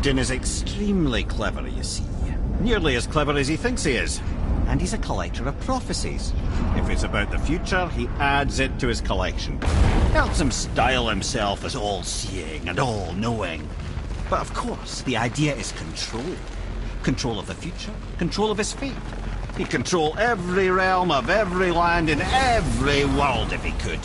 Odin is extremely clever, you see. Nearly as clever as he thinks he is. And he's a collector of prophecies. If it's about the future, he adds it to his collection. Helps him style himself as all-seeing and all-knowing. But of course, the idea is control. Control of the future, control of his fate. He'd control every realm of every land in every world if he could.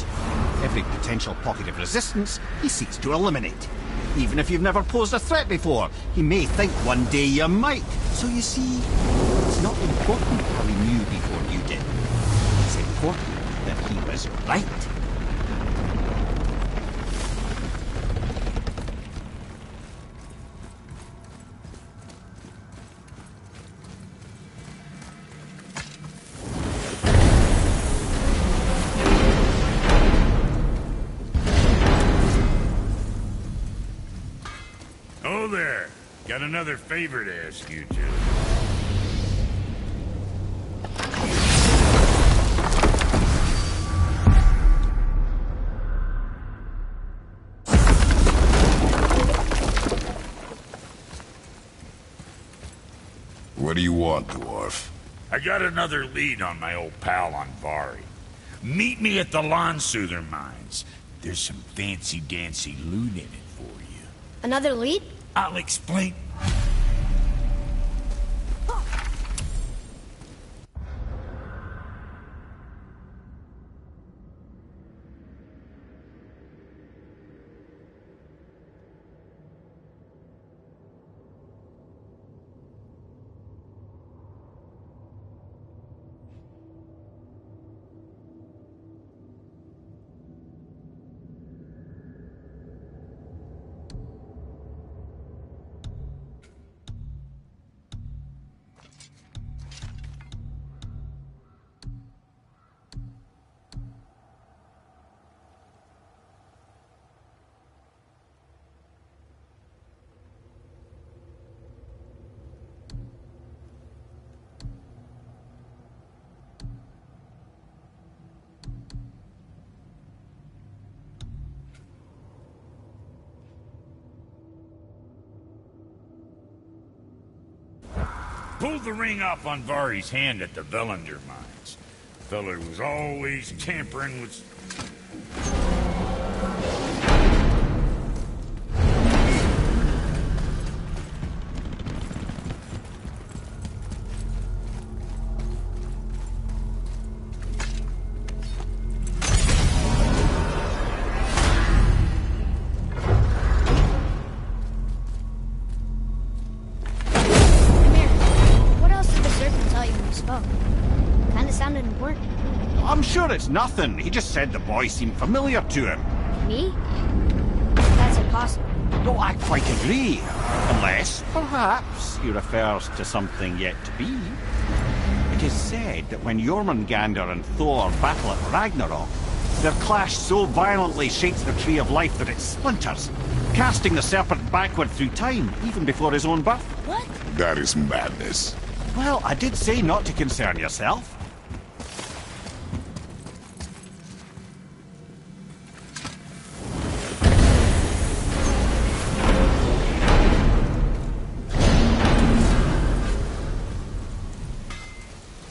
Every potential pocket of resistance, he seeks to eliminate. Even if you've never posed a threat before, he may think one day you might. So you see, it's not important how he knew before you did. It's important that he was right. Oh there. Got another favor to ask you two. What do you want, dwarf? I got another lead on my old pal Andvari. Meet me at the Lawnsoother mines. There's some fancy-dancy loot in it for you. Another lead? I'll explain. Pulled the ring off on Vari's hand at the Velander mines. Feller was always tampering with... I'm sure it's nothing. He just said the boy seemed familiar to him. Me? That's impossible. No, I quite agree. Unless, perhaps, he refers to something yet to be. It is said that when Jormungandr and Thor battle at Ragnarok, their clash so violently shakes the Tree of Life that it splinters, casting the serpent backward through time, even before his own birth. What? That is madness. Well, I did say not to concern yourself.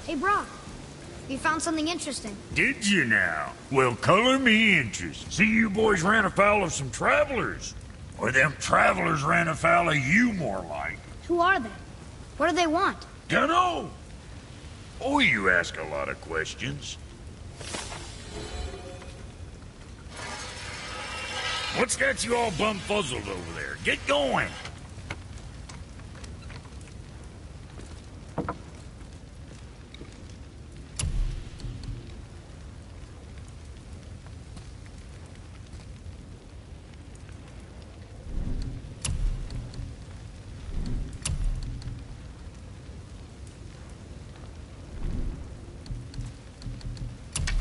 Hey, Brock. You found something interesting. Did you now? Well, color me interest. See, you boys ran afoul of some travelers. Or them travelers ran afoul of you, more like. Who are they? What do they want? Dunno. Oh, you ask a lot of questions. What's got you all bumfuzzled over there? Get going.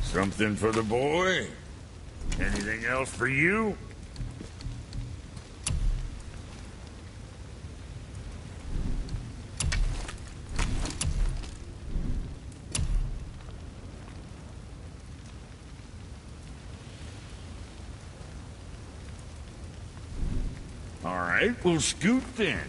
Something for the boy? Anything else for you? All right. right, we'll scoot then.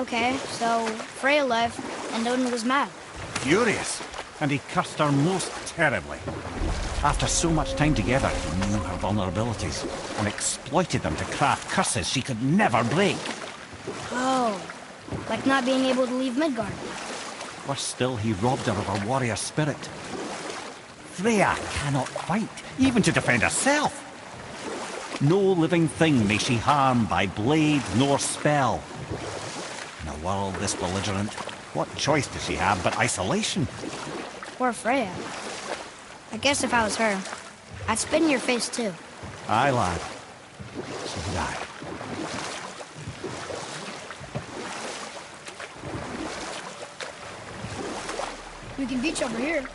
Okay, so Freya left, and Odin was mad. Furious, and he cursed her most terribly. After so much time together, he knew her vulnerabilities and exploited them to craft curses she could never break. Oh, like not being able to leave Midgard. Worse still, he robbed her of her warrior spirit. Freya cannot fight, even to defend herself. No living thing may she harm by blade nor spell. In a world this belligerent, what choice does she have but isolation? Poor Freya. I guess if I was her, I'd spit in your face too. Aye, lad. So would I. We can beach over here.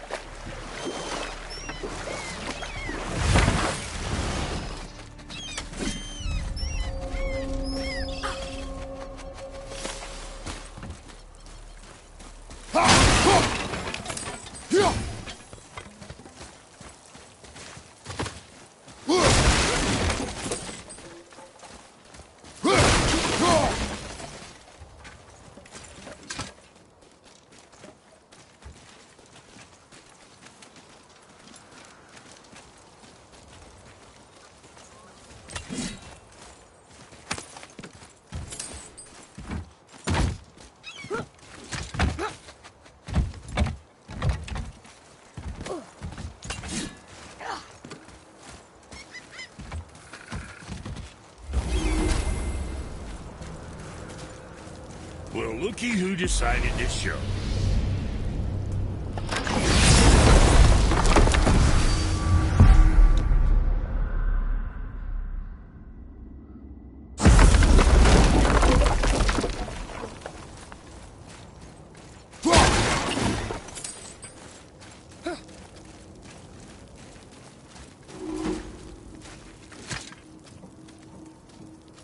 Well, looky who decided to show.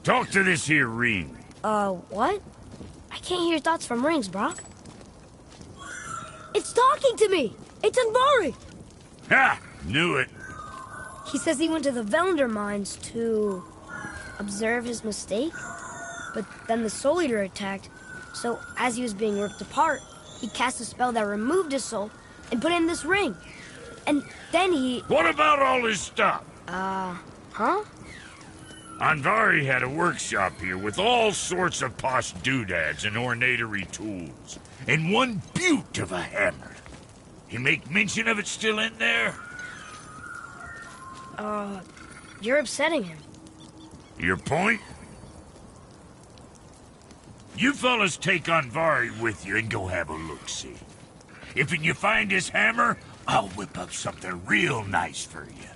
Talk to this here ring. What? I can't hear thoughts from rings, Brock. It's talking to me! It's Andvari! Ha! Knew it. He says he went to the Velnder mines to observe his mistake, but then the Soul Eater attacked, so as he was being ripped apart, he cast a spell that removed his soul and put in this ring. And then he... What about all his stuff? Huh? Andvari had a workshop here with all sorts of posh doodads and ornatery tools, and one beaut of a hammer. You make mention of it still in there? You're upsetting him. Your point? You fellas take Andvari with you and go have a look-see. If you find his hammer, I'll whip up something real nice for you.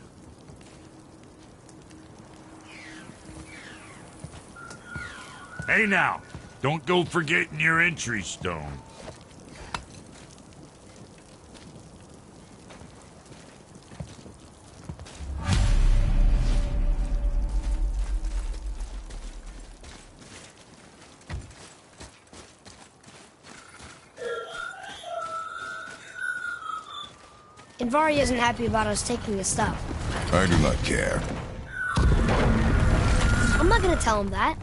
Hey now, don't go forgetting your entry stone. Andvari isn't happy about us taking his stuff. I do not care. I'm not gonna tell him that.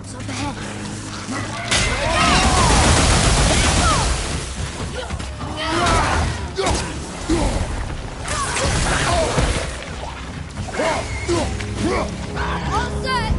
What's up ahead? All set!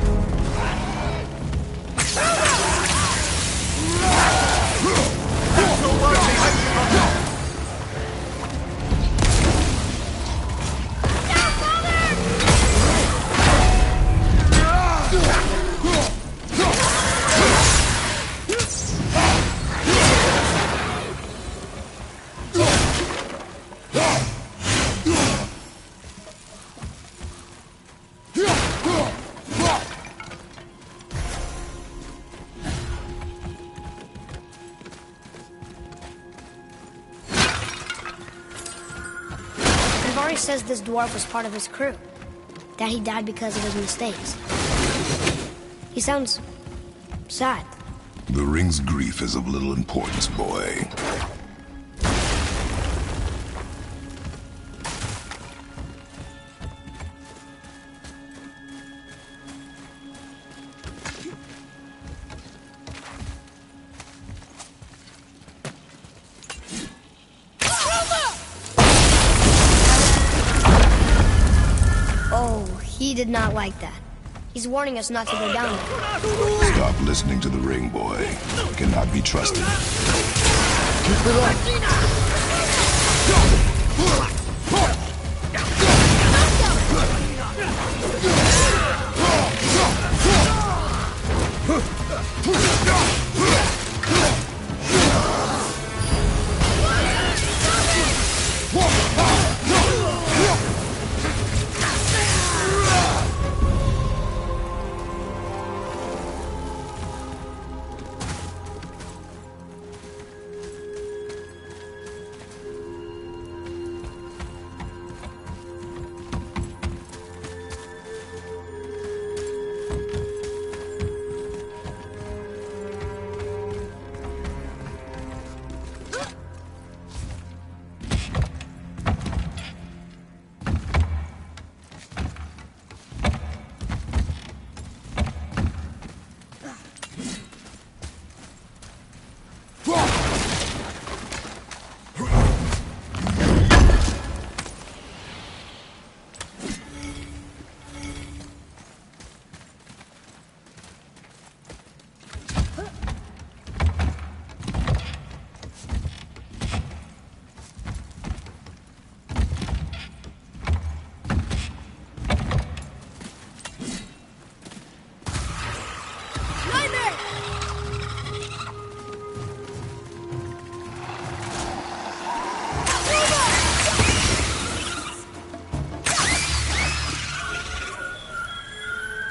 Anvari says this dwarf was part of his crew, that he died because of his mistakes. He sounds sad. The ring's grief is of little importance, boy. Oh, he did not like that. He's warning us not to go down there. Stop listening to the ring, boy. It cannot be trusted.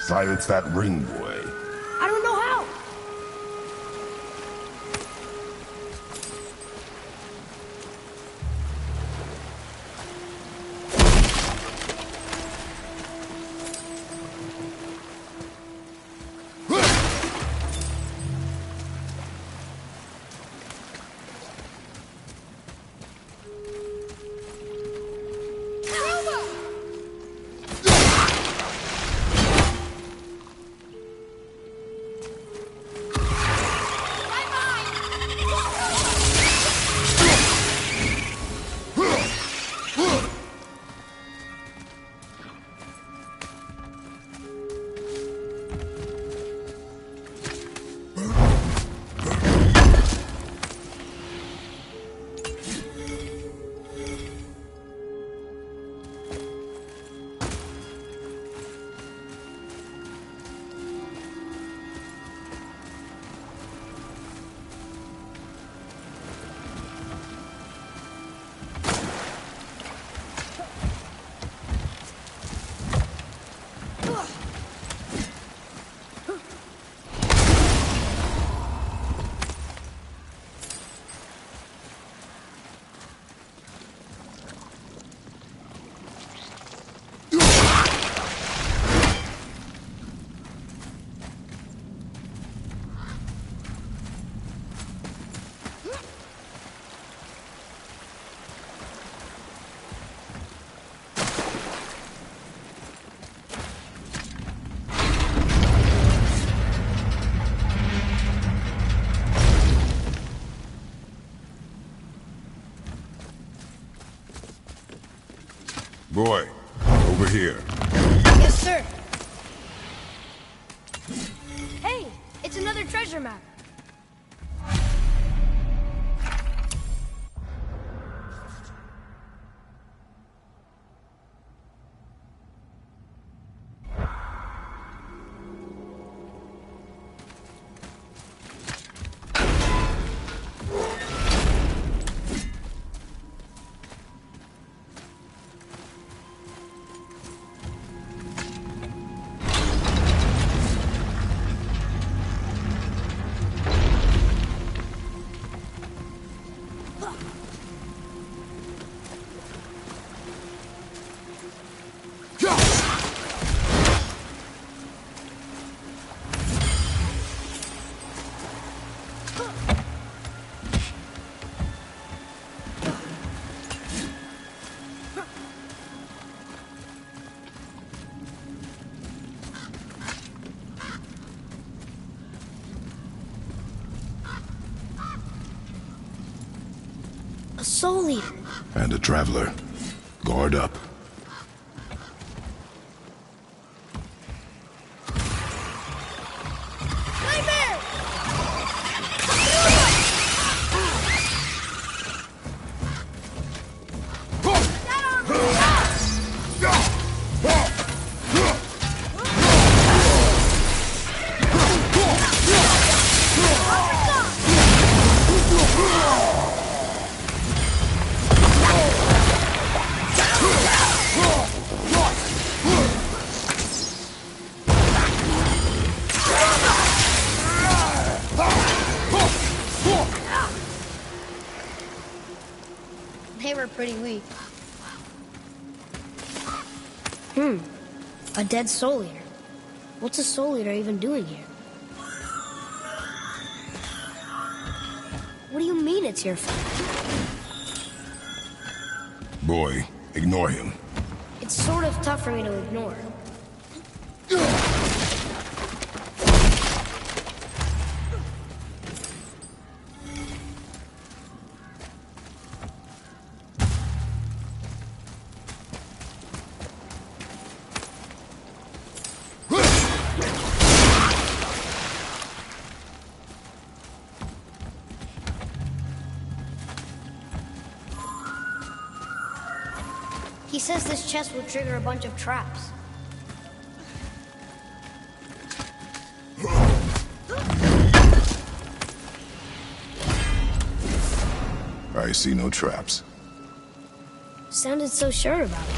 Silence that ring, boy. I don't know how. Boy, over here. Yes, sir. Hey, it's another treasure map. A soul eater. And a traveler. Guard up. Nightmare! They were pretty weak. A dead soul eater. What's a soul eater even doing here? What do you mean it's your fault? Boy, ignore him. It's sort of tough for me to ignore. He says this chest will trigger a bunch of traps. I see no traps. Sounded so sure about it.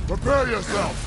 Prepare yourself!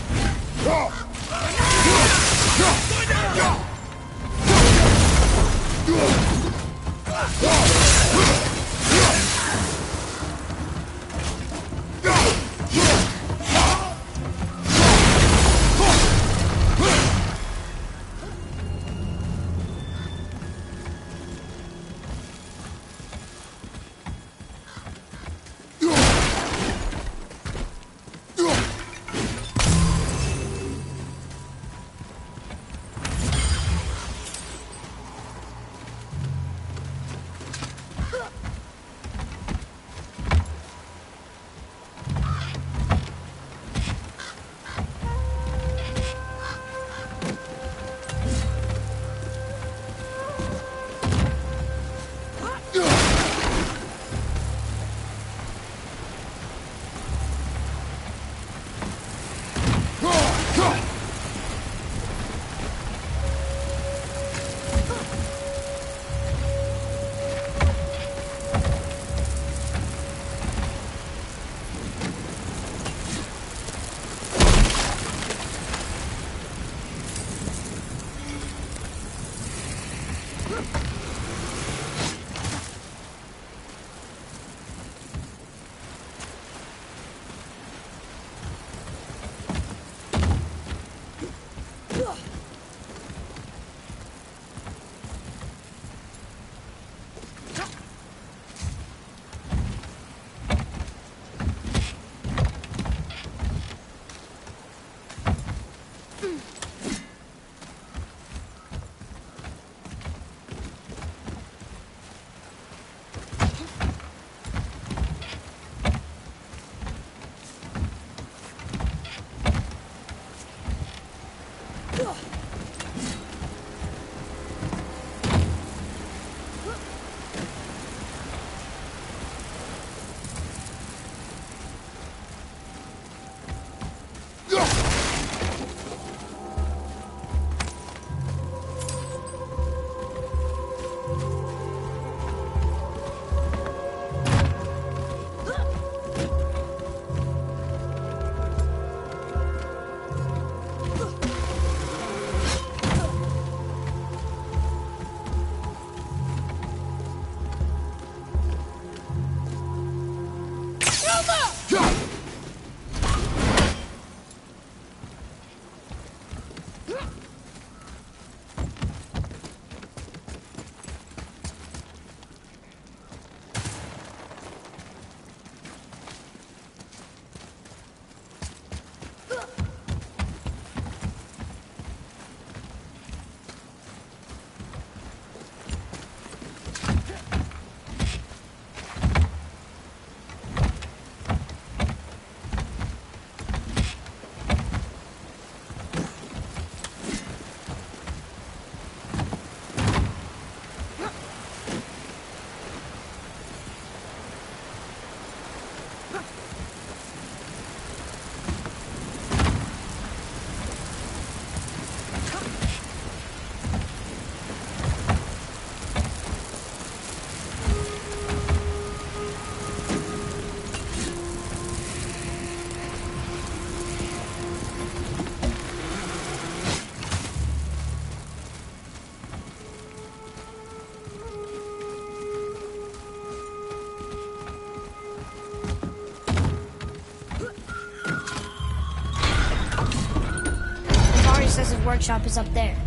Says his workshop is up there.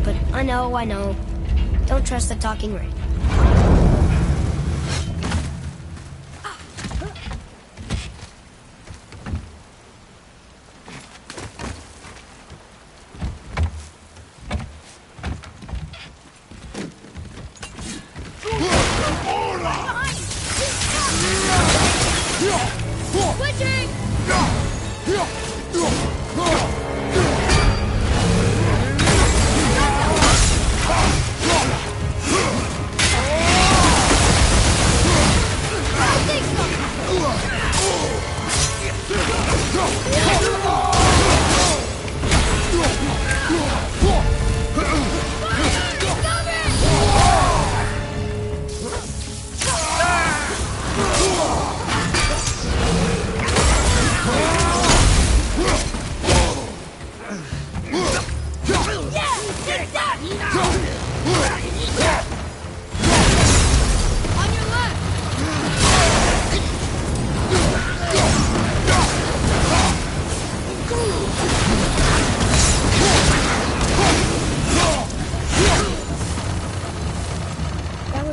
But I know. Don't trust the talking ring.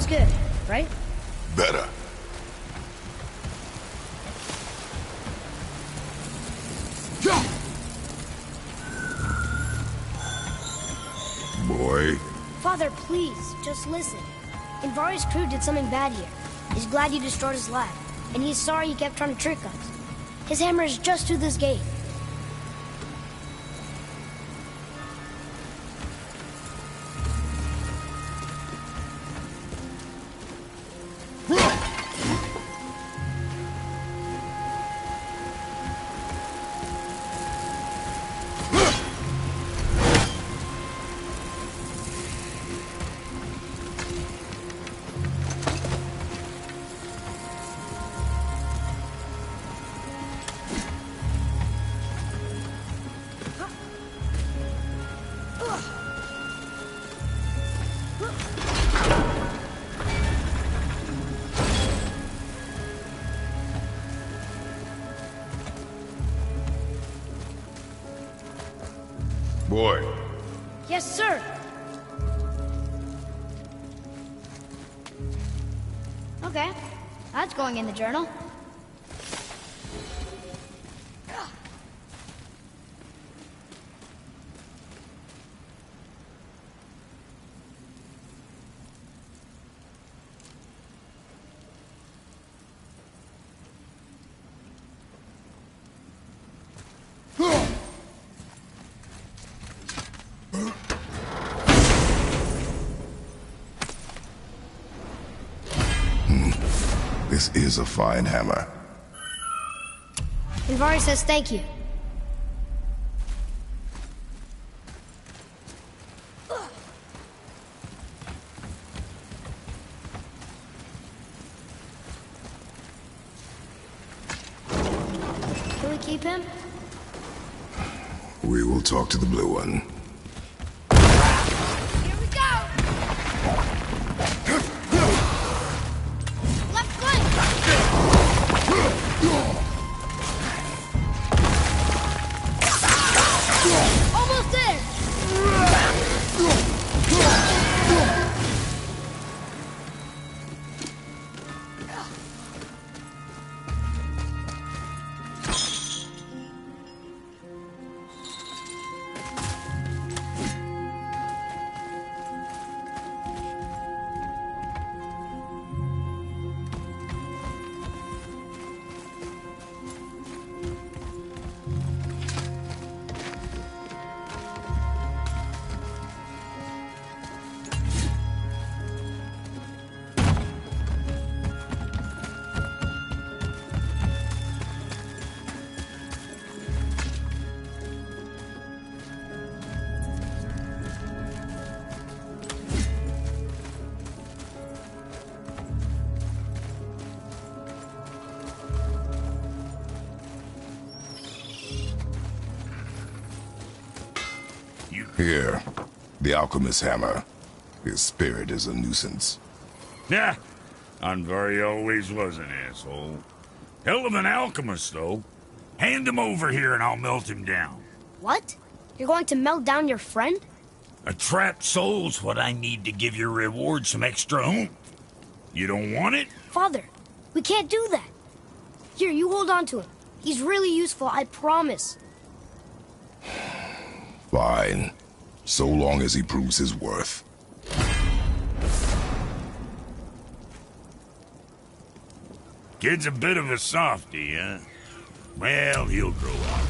Good, right? Better. Boy. Father, please, just listen. Andvari's crew did something bad here. He's glad you destroyed his lab, and he's sorry he kept trying to trick us. His hammer is just through this gate. Boy. Yes, sir. Okay, that's going in the journal. This is a fine hammer. Andvari says thank you. Can we keep him? We will talk to the blue one. Here we go! Left flank! Almost there! Here, the alchemist's hammer. His spirit is a nuisance. Yeah, Andvari always was an asshole. Hell of an alchemist, though. Hand him over here and I'll melt him down. What? You're going to melt down your friend? A trapped soul's what I need to give your reward some extra oomph. You don't want it? Father, we can't do that. Here, you hold on to him. He's really useful, I promise. Fine. So long as he proves his worth. Kid's a bit of a softy, huh? Well, he'll grow up.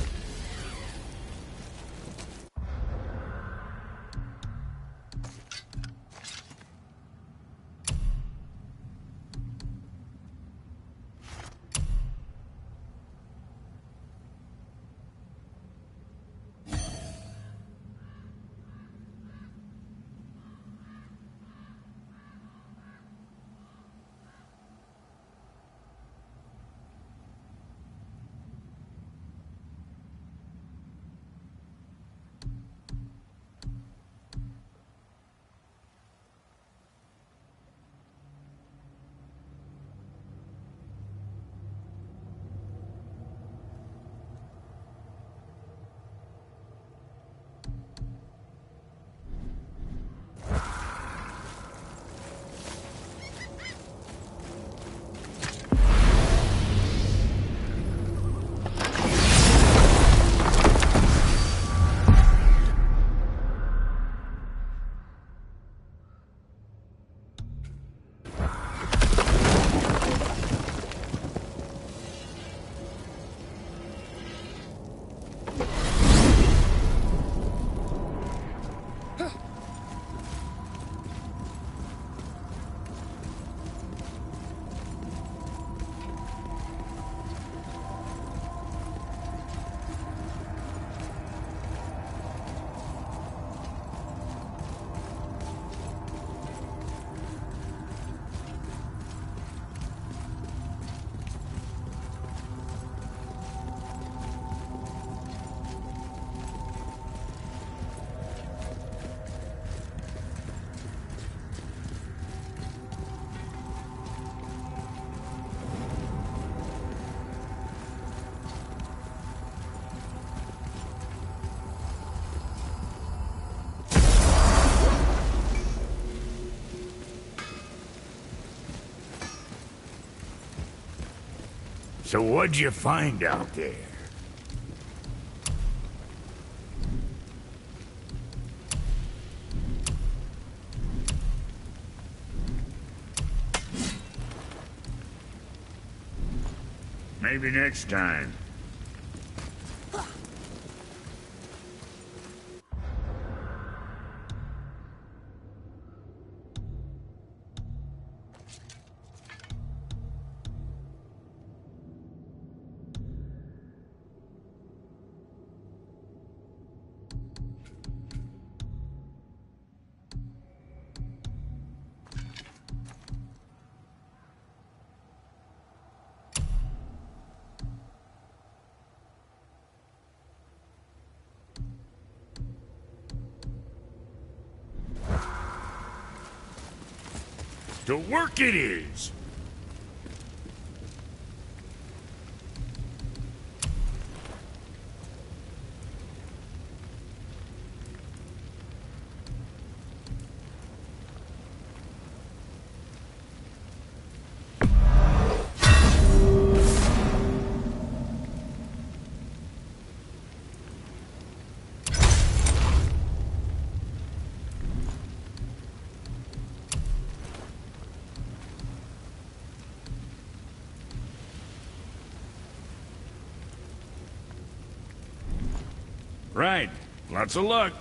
So what'd you find out there? Maybe next time. To work it is! Right. Lots of luck.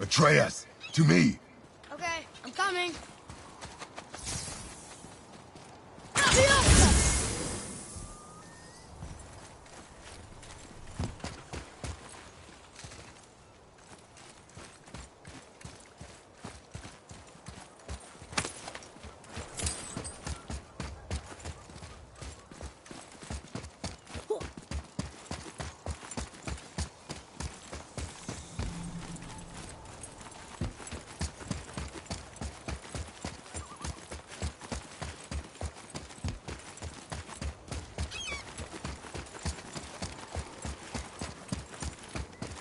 Atreus, to me. Okay, I'm coming.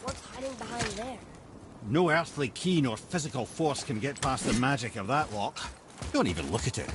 What's hiding behind there? No earthly key nor physical force can get past the magic of that lock. Don't even look at it.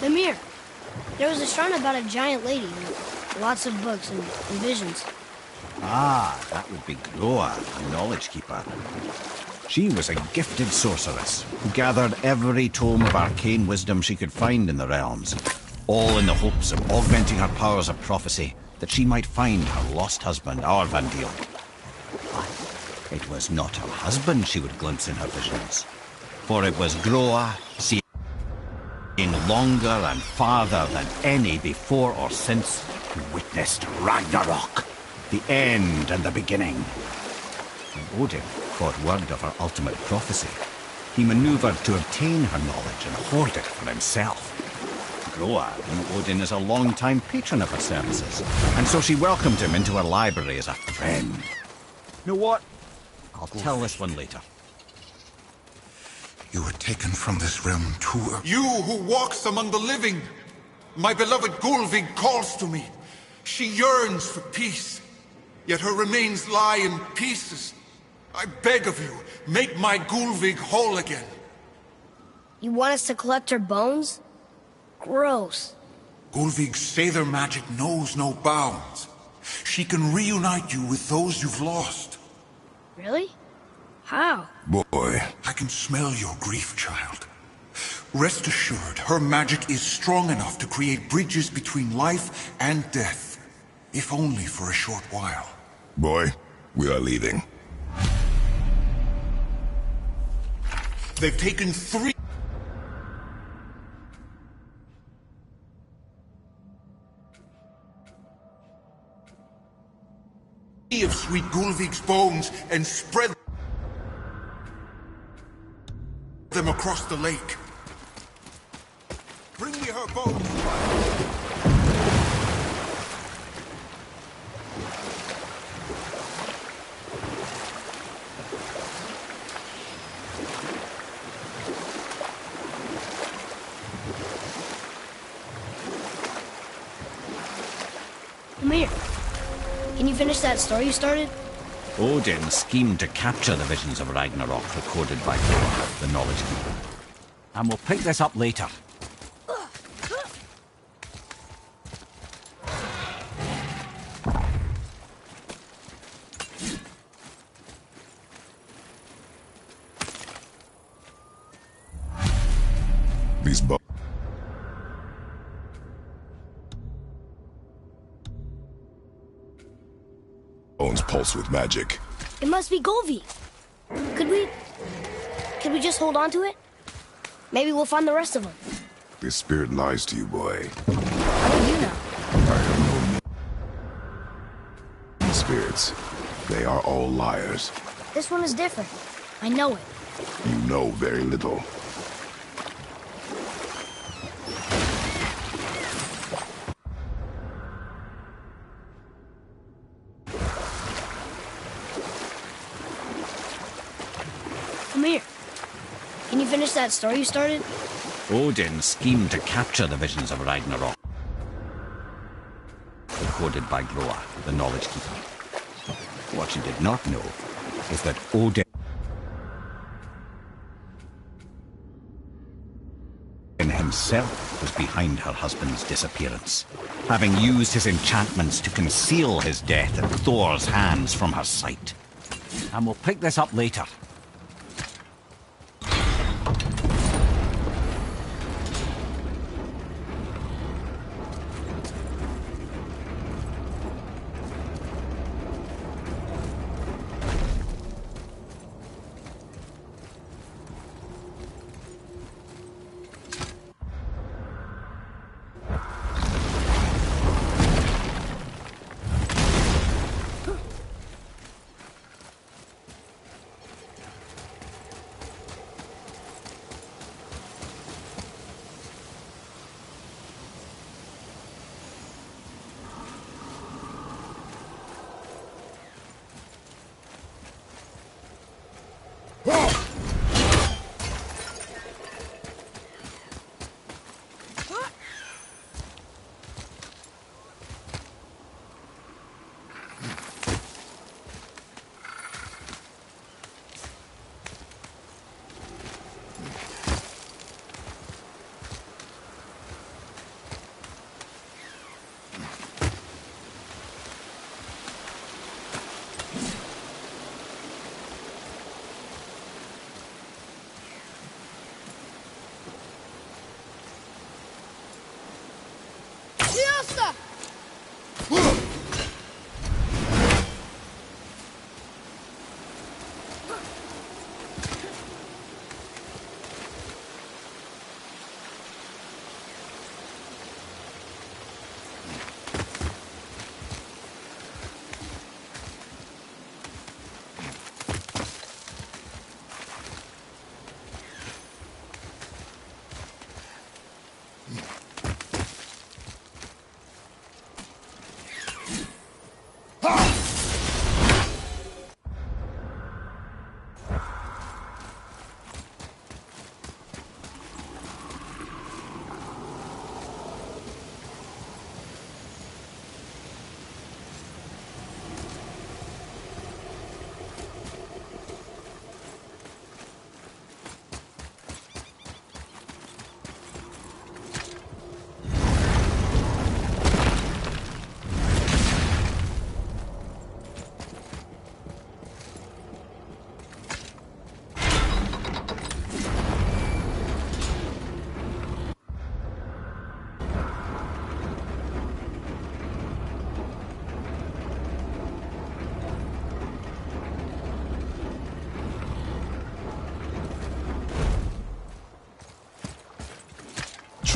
Mimir, there was a shrine about a giant lady with lots of books and visions. Ah, that would be Groa, a knowledge keeper. She was a gifted sorceress who gathered every tome of arcane wisdom she could find in the realms, all in the hopes of augmenting her powers of prophecy, that she might find her lost husband, Aurvandil. But it was not her husband she would glimpse in her visions, for it was Groa, longer and farther than any before or since who witnessed Ragnarok, the end and the beginning. When Odin caught word of her ultimate prophecy, he maneuvered to obtain her knowledge and hoard it for himself. Groa knew Odin as a long-time patron of her services, and so she welcomed him into her library as a friend. You know what? I'll tell this one later. You were taken from this realm too early. You who walks among the living! My beloved Gullveig calls to me. She yearns for peace, yet her remains lie in pieces. I beg of you, make my Gullveig whole again. You want us to collect her bones? Gross. Gullveig's Seidr magic knows no bounds. She can reunite you with those you've lost. Really? How? Boy, I can smell your grief, child. Rest assured, her magic is strong enough to create bridges between life and death. If only for a short while. boy, we are leaving. They've taken 3 of sweet Gullveig's bones and spread them across the lake. Bring me her bones. Come here. Can you finish that story you started? Odin schemed to capture the visions of Ragnarok recorded by Thor, the Knowledge Keeper. And we'll pick this up later. These bones pulse with magic. It must be Gullveig. Could we just hold on to it? Maybe we'll find the rest of them. This spirit lies to you, boy. How do you know? I have no spirits. They are all liars. This one is different. I know it. You know very little. Come here. Can you finish that story you started? Odin schemed to capture the visions of Ragnarok recorded by Groa, the Knowledge Keeper. What she did not know is that Odin himself was behind her husband's disappearance, having used his enchantments to conceal his death at Thor's hands from her sight. And we'll pick this up later.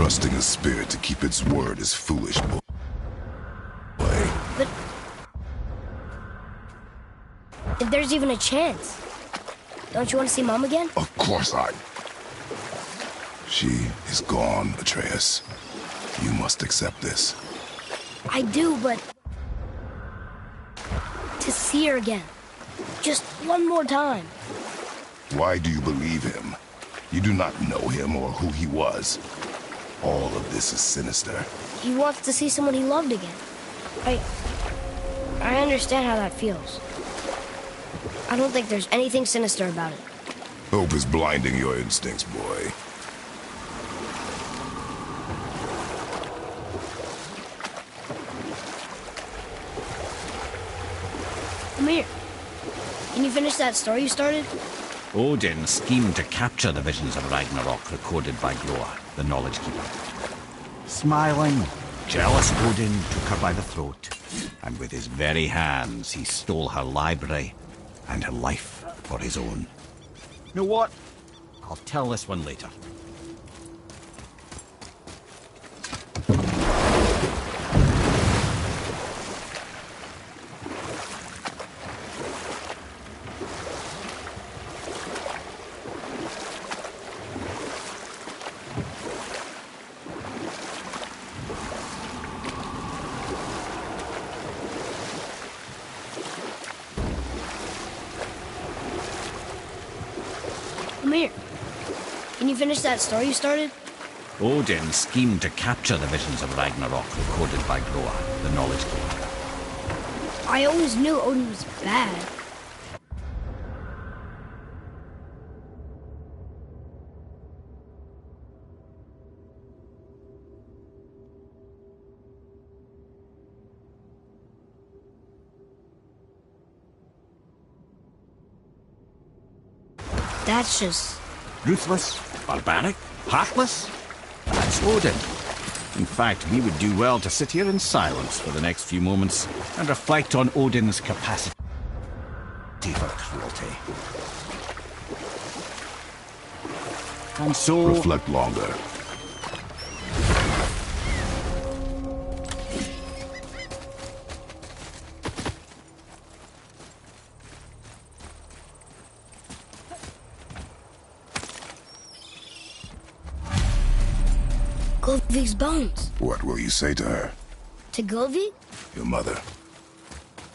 Trusting a spirit to keep its word is foolish, boy. But if there's even a chance, don't you want to see Mom again? Of course I... She is gone, Atreus. You must accept this. I do, but to see her again, just one more time. Why do you believe him? You do not know him or who he was. All of this is sinister. He wants to see someone he loved again. I understand how that feels. I don't think there's anything sinister about it. Hope is blinding your instincts, boy. Come here. Can you finish that story you started? Odin schemed to capture the visions of Ragnarok recorded by Groa, the Knowledge Keeper. Smiling, jealous Odin took her by the throat, and with his very hands he stole her library and her life for his own. You know what? I'll tell this one later. Come here. Can you finish that story you started? Odin schemed to capture the visions of Ragnarok recorded by Groa, the Knowledge Keeper. I always knew Odin was bad. That's just... Ruthless, barbaric, heartless? That's Odin. In fact, we would do well to sit here in silence for the next few moments and reflect on Odin's capacity for cruelty. And so... Reflect longer. Gulvig's bones. What will you say to her? To Gulvig? Your mother.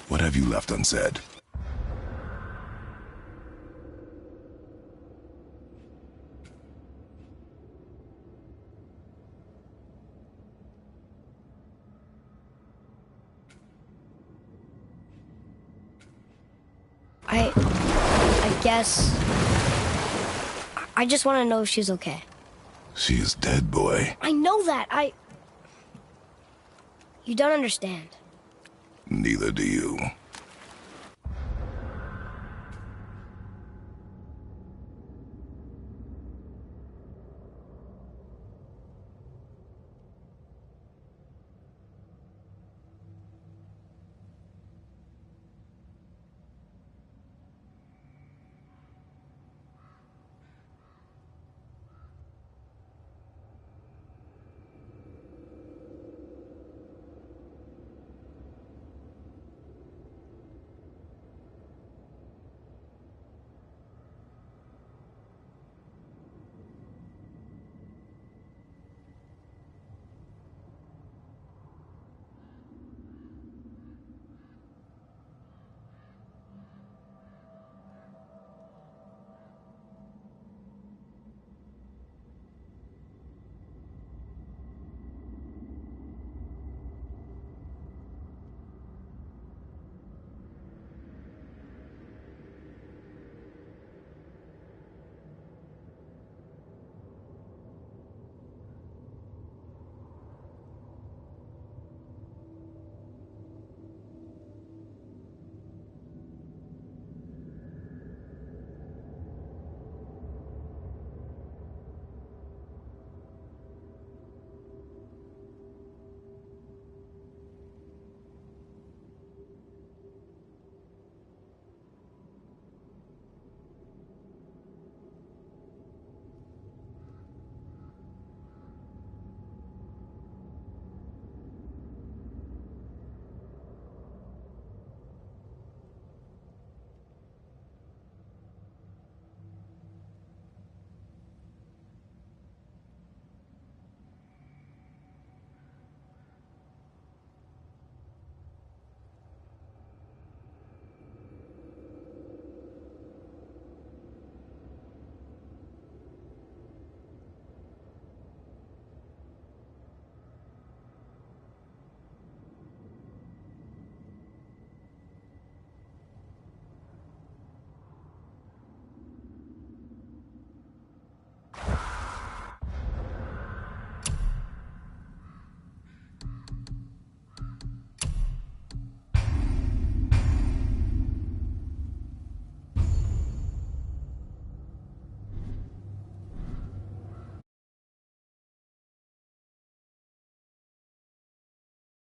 What have you left unsaid? I guess... I just want to know if she's okay. She is dead, boy. I know that. You don't understand. Neither do you.